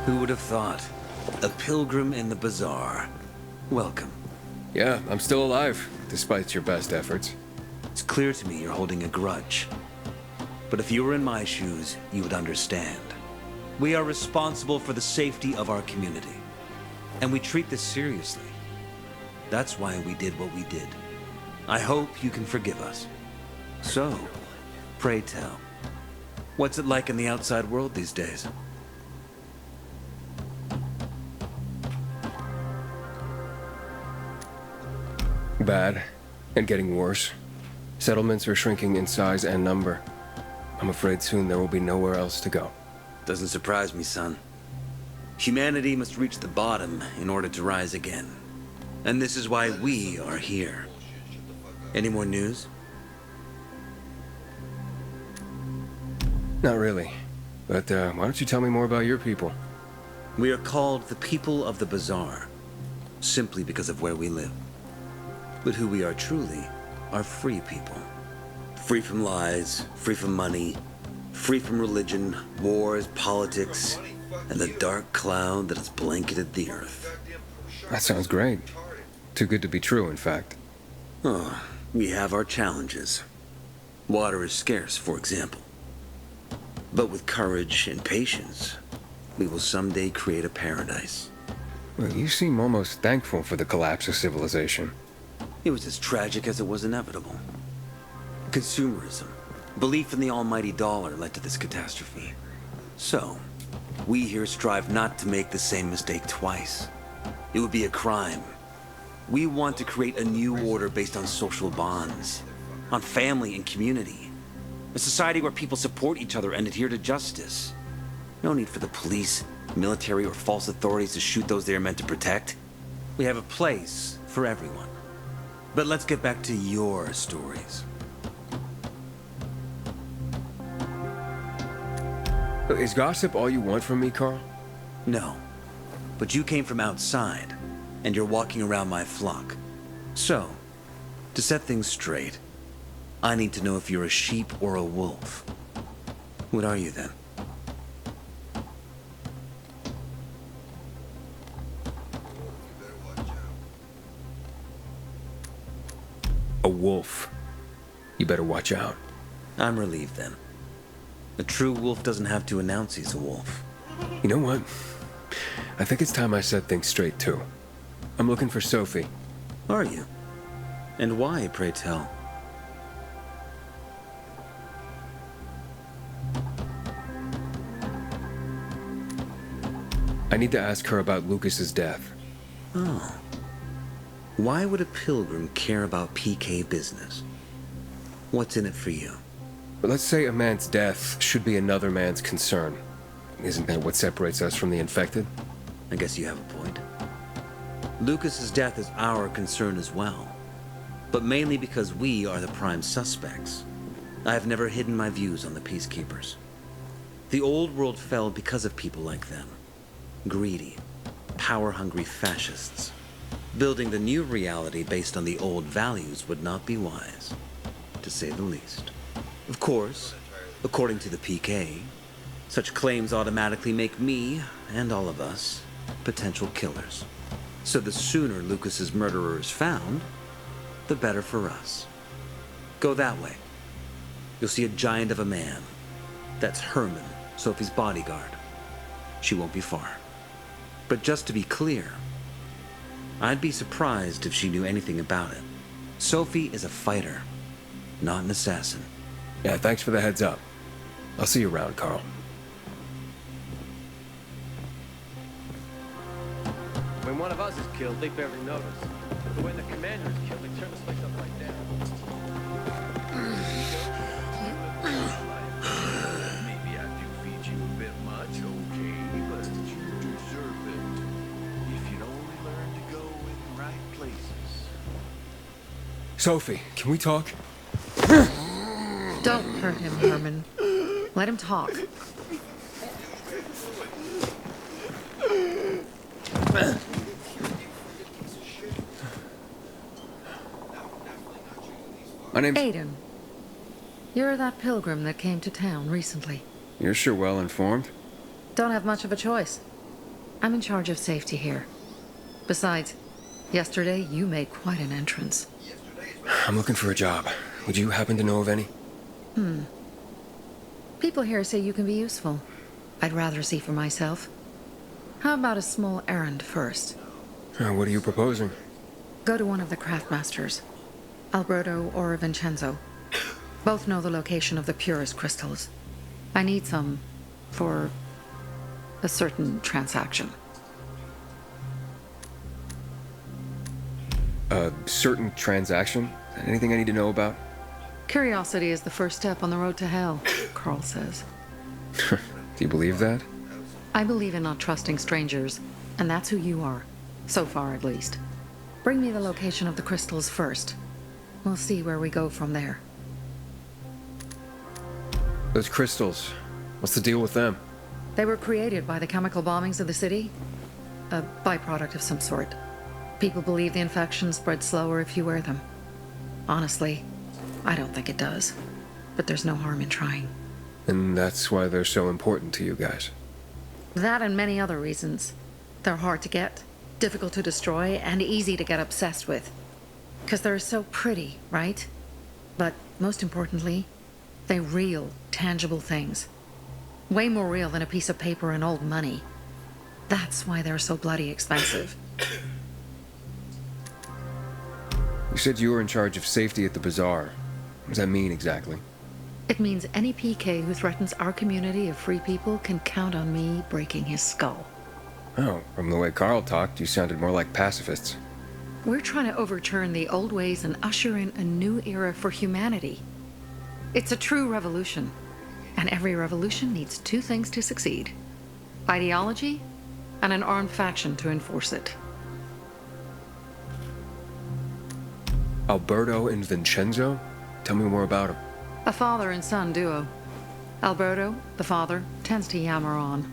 Who would have thought? A pilgrim in the bazaar. Welcome. Yeah, I'm still alive, despite your best efforts. It's clear to me you're holding a grudge. But if you were in my shoes, you would understand. We are responsible for the safety of our community. And we treat this seriously. That's why we did what we did. I hope you can forgive us. So, pray tell, what's it like in the outside world these days? Bad, and getting worse. Settlements are shrinking in size and number. I'm afraid soon there will be nowhere else to go. Doesn't surprise me, son. Humanity must reach the bottom in order to rise again. And this is why we are here. Any more news? Not really. But why don't you tell me more about your people? We are called the people of the bazaar, simply because of where we live. But who we are truly are free people. Free from lies, free from money, free from religion, wars, politics, and the dark cloud that has blanketed the earth. That sounds great. Too good to be true, in fact. Oh, we have our challenges. Water is scarce, for example. But with courage and patience, we will someday create a paradise. Well, you seem almost thankful for the collapse of civilization. It was as tragic as it was inevitable. Consumerism, belief in the almighty dollar led to this catastrophe. So, we here strive not to make the same mistake twice. It would be a crime. We want to create a new order based on social bonds, on family and community. A society where people support each other and adhere to justice. No need for the police, military, or false authorities to shoot those they are meant to protect. We have a place for everyone. But let's get back to your stories. Is gossip all you want from me, Carl? No. But you came from outside, and you're walking around my flock. So, to set things straight, I need to know if you're a sheep or a wolf. What are you then? A wolf. You better watch out. I'm relieved then. A true wolf doesn't have to announce he's a wolf. You know what? I think it's time I set things straight, too. I'm looking for Sophie. Are you? And why, pray tell? I need to ask her about Lucas's death. Oh. Why would a pilgrim care about PK business? What's in it for you? But let's say a man's death should be another man's concern. Isn't that what separates us from the infected? I guess you have a point. Lucas's death is our concern as well. But mainly because we are the prime suspects. I have never hidden my views on the Peacekeepers. The old world fell because of people like them. Greedy, power-hungry fascists. Building the new reality based on the old values would not be wise, to say the least. Of course, according to the PK, such claims automatically make me, and all of us, potential killers. So the sooner Lucas's murderer is found, the better for us. Go that way. You'll see a giant of a man. That's Herman, Sophie's bodyguard. She won't be far. But just to be clear, I'd be surprised if she knew anything about it. Sophie is a fighter, not an assassin. Yeah, thanks for the heads up. I'll see you around, Carl. When one of us is killed, they barely notice. But when the commander is killed, they turn this place upside down. Maybe I do feed you a bit much, okay, but you deserve it. If you'd only learn to go in the right places. Sophie, can we talk? Don't hurt him, Herman. Let him talk. My name's... Aiden. You're that pilgrim that came to town recently. You're sure well informed. Don't have much of a choice. I'm in charge of safety here. Besides, yesterday you made quite an entrance. I'm looking for a job. Would you happen to know of any? People here say you can be useful. I'd rather see for myself. How about a small errand first? What are you proposing? Go to one of the craftmasters, Alberto or Vincenzo. Both know the location of the purest crystals. I need some for a certain transaction. A certain transaction? Anything I need to know about? Curiosity is the first step on the road to hell, Carl says. Do you believe that? I believe in not trusting strangers, and that's who you are. So far, at least. Bring me the location of the crystals first. We'll see where we go from there. Those crystals. What's the deal with them? They were created by the chemical bombings of the city. A byproduct of some sort. People believe the infection spreads slower if you wear them. Honestly, I don't think it does. But there's no harm in trying. And that's why they're so important to you guys. That and many other reasons. They're hard to get, difficult to destroy, and easy to get obsessed with. Because they're so pretty, right? But most importantly, they're real, tangible things. Way more real than a piece of paper and old money. That's why they're so bloody expensive. You said you were in charge of safety at the bazaar. What does that mean exactly? It means any PK who threatens our community of free people can count on me breaking his skull. Oh, from the way Carl talked, you sounded more like pacifists. We're trying to overturn the old ways and usher in a new era for humanity. It's a true revolution. And every revolution needs two things to succeed: ideology and an armed faction to enforce it. Alberto and Vincenzo? Tell me more about them. A father and son duo. Alberto, the father, tends to yammer on.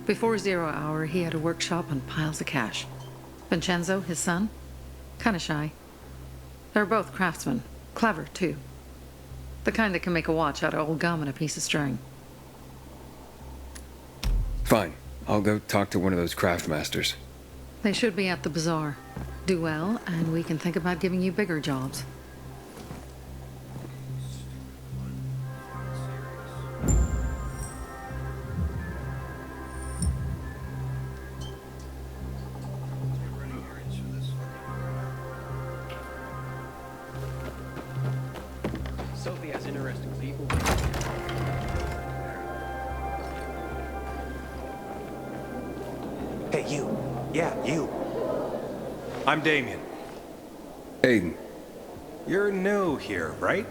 Before 0 hour, he had a workshop and piles of cash. Vincenzo, his son, kinda shy. They're both craftsmen, clever too. The kind that can make a watch out of old gum and a piece of string. Fine. I'll go talk to one of those craft masters. They should be at the bazaar. Do well, and we can think about giving you bigger jobs. Sophie has interesting people. Hey, you. Yeah, you. I'm Damien. Aiden. You're new here, right?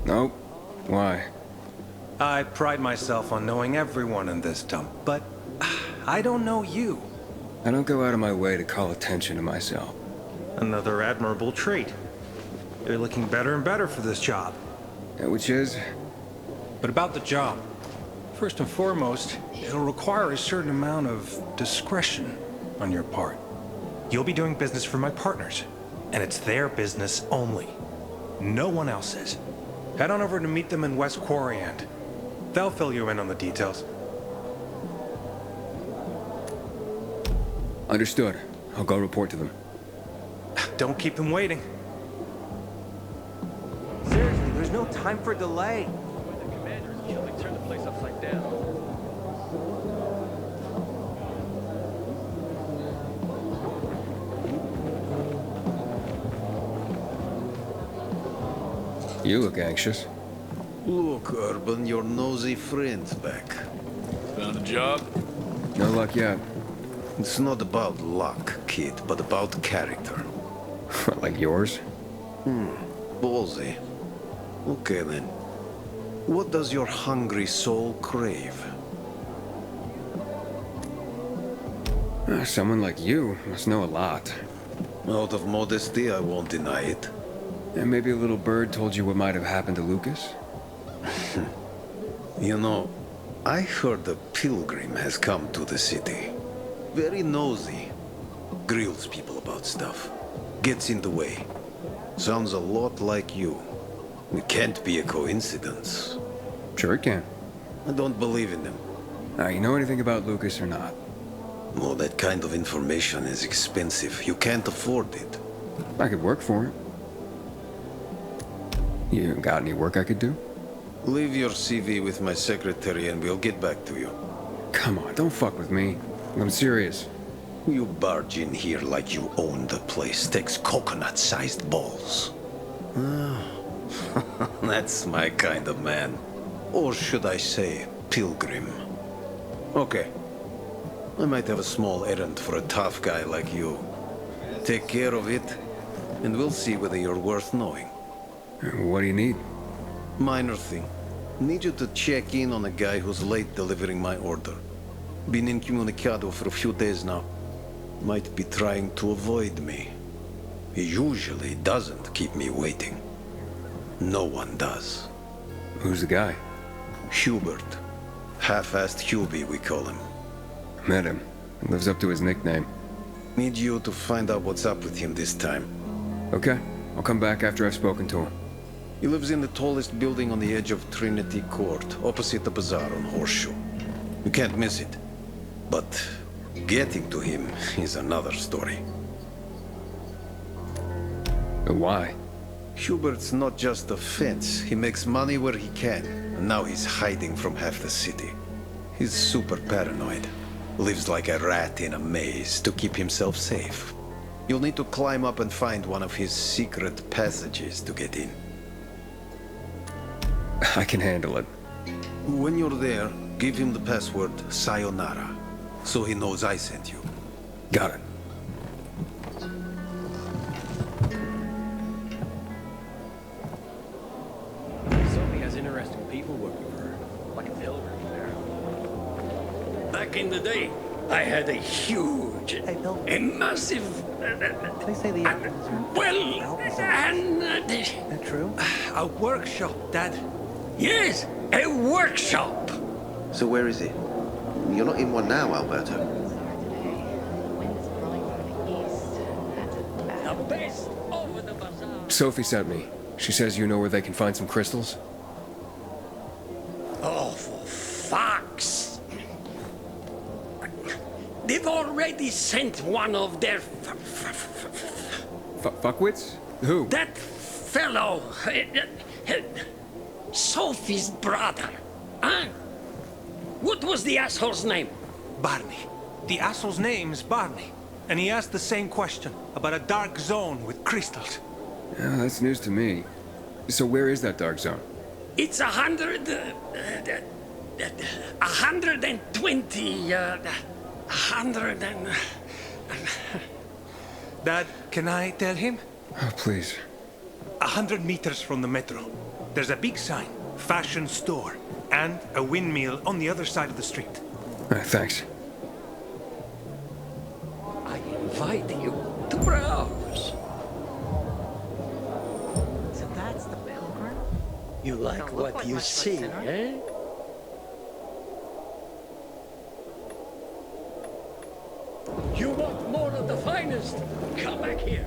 Nope. Why? I pride myself on knowing everyone in this dump, but I don't know you. I don't go out of my way to call attention to myself. Another admirable trait. You're looking better and better for this job. Which is? But about the job. First and foremost, it'll require a certain amount of discretion on your part. You'll be doing business for my partners, and it's their business only. No one else's. Head on over to meet them in West Quarry End. They'll fill you in on the details. Understood. I'll go report to them. Don't keep them waiting. Seriously, there's no time for delay. When the commander is killed, they turn the place upside down. You look anxious. Look, Urban, your nosy friend's back. Found a job? No luck yet. It's not about luck, kid, but about character. Like yours? Ballsy. Okay then. What does your hungry soul crave? Someone like you must know a lot. Out of modesty, I won't deny it. And maybe a little bird told you what might have happened to Lucas? You know, I heard a pilgrim has come to the city. Very nosy. Grills people about stuff. Gets in the way. Sounds a lot like you. It can't be a coincidence. Sure it can. I don't believe in them. Now, you know anything about Lucas or not? Well, that kind of information is expensive. You can't afford it. I could work for it. You got any work I could do? Leave your CV with my secretary and we'll get back to you. Come on, don't fuck with me. I'm serious. You barge in here like you own the place. Takes coconut-sized balls. That's my kind of man. Or should I say, pilgrim. Okay. I might have a small errand for a tough guy like you. Take care of it, and we'll see whether you're worth knowing. What do you need? Minor thing. Need you to check in on a guy who's late delivering my order. Been incommunicado for a few days now. Might be trying to avoid me. He usually doesn't keep me waiting. No one does. Who's the guy? Hubert. Half-assed Hubie, we call him. Met him. Lives up to his nickname. Need you to find out what's up with him this time. Okay. I'll come back after I've spoken to him. He lives in the tallest building on the edge of Trinity Court, opposite the bazaar on Horseshoe. You can't miss it. But getting to him is another story. Why? Hubert's not just a fence. He makes money where he can, and now he's hiding from half the city. He's super paranoid. Lives like a rat in a maze to keep himself safe. You'll need to climb up and find one of his secret passages to get in. I can handle it. When you're there, give him the password Sayonara, so he knows I sent you. Got it. Sophie has interesting people working for her. Like a pilgrim there. Back in the day, I had a huge, a massive, They say the apples are well, and that true? A workshop, Dad. yes, a workshop. So where is it? You're not in one now, Alberto. The best over the bazaar. Sophie sent me. She says you know where they can find some crystals? Oh, for fuck's! They've already sent one of their Fuckwits? Who? that fellow, Sophie's brother. Huh? What was the asshole's name? Barney. The asshole's name's Barney. And he asked the same question about a dark zone with crystals. Yeah, that's news to me. So where is that dark zone? It's 120, 100 and... Dad, can I tell him? Oh, please. 100 meters from the metro. There's a big sign, fashion store, and a windmill on the other side of the street. Thanks. I invite you to browse. So that's the pilgrim? You like Don't look what like you much of a see, sinner. eh? You want more of the finest? Come back here.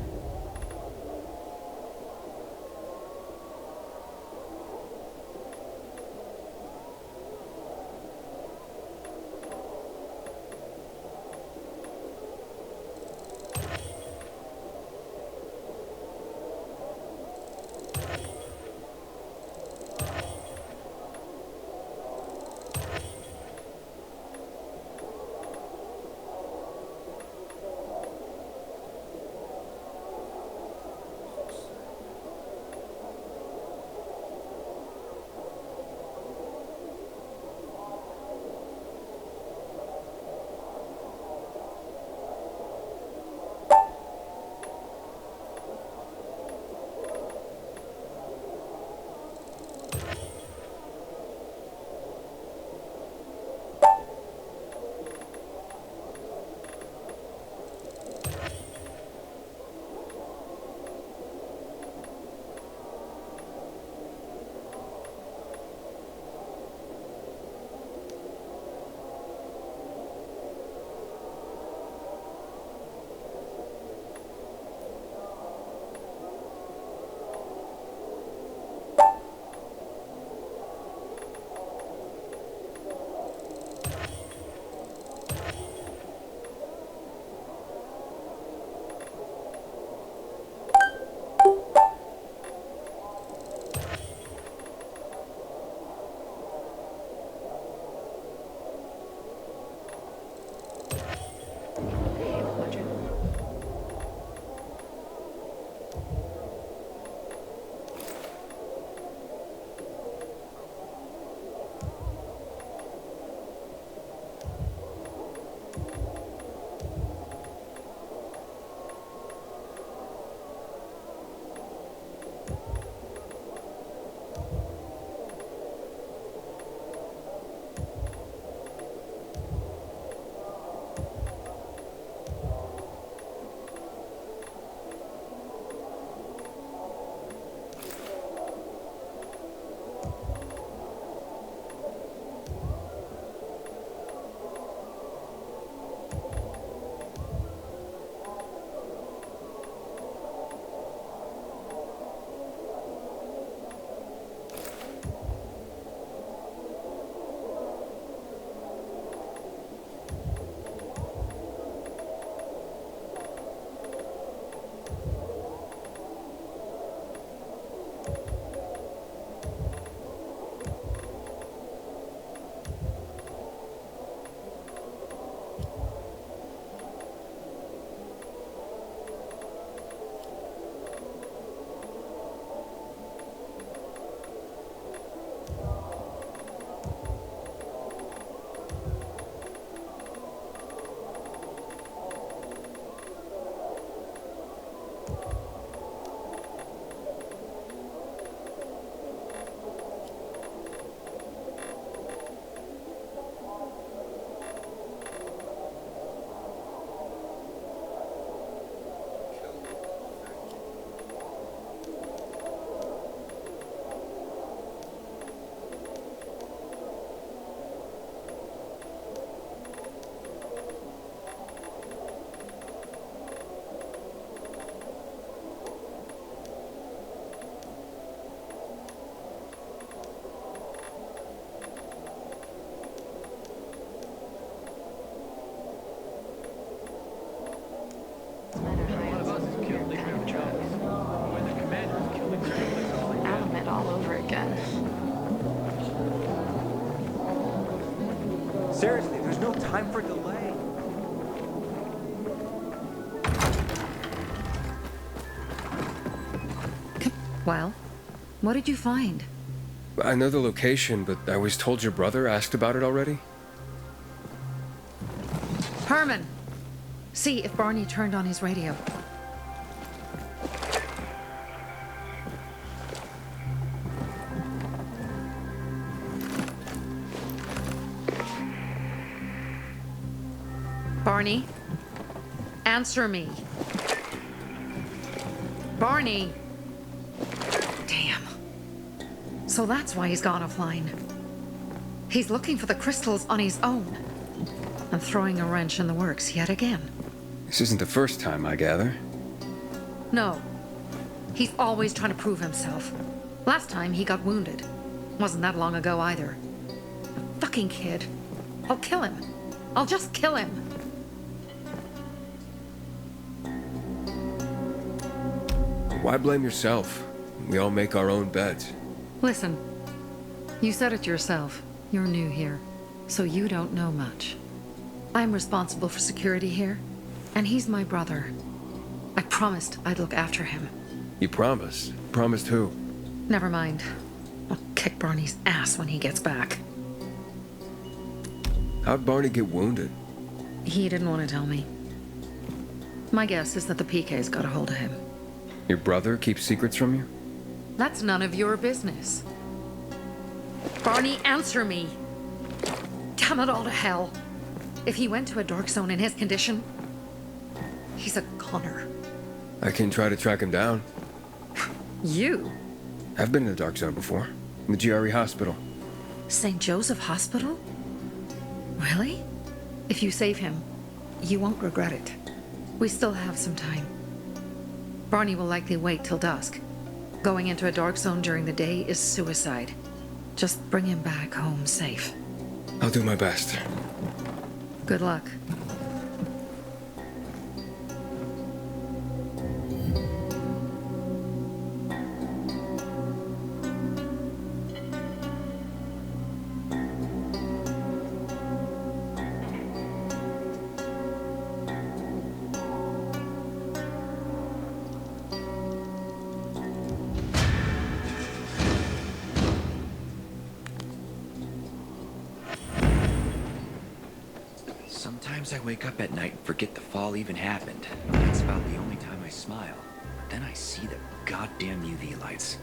Seriously, there's no time for delay. Well, what did you find? I know the location, but I was told your brother asked about it already. Herman! See if Barney turned on his radio. Barney? Answer me. Barney! Damn. So that's why he's gone offline. He's looking for the crystals on his own. And throwing a wrench in the works yet again. This isn't the first time, I gather. No. He's always trying to prove himself. Last time he got wounded. Wasn't that long ago either. A fucking kid. I'll kill him. I'll just kill him. Why blame yourself? We all make our own beds. Listen. You said it yourself. You're new here. So you don't know much. I'm responsible for security here. And he's my brother. I promised I'd look after him. You promised? Promised who? Never mind. I'll kick Barney's ass when he gets back. How'd Barney get wounded? He didn't want to tell me. My guess is that the PK's got a hold of him. Your brother keeps secrets from you? That's none of your business. Barney, answer me! Damn it all to hell! If he went to a dark zone in his condition, he's a goner. I can try to track him down. You? I've been in the dark zone before. In the GRE hospital. St. Joseph Hospital? Really? If you save him, you won't regret it. We still have some time. Barney will likely wait till dusk. Going into a dark zone during the day is suicide. Just bring him back home safe. I'll do my best. Good luck. Sometimes I wake up at night and forget the fall even happened. That's about the only time I smile. But then I see the goddamn UV lights.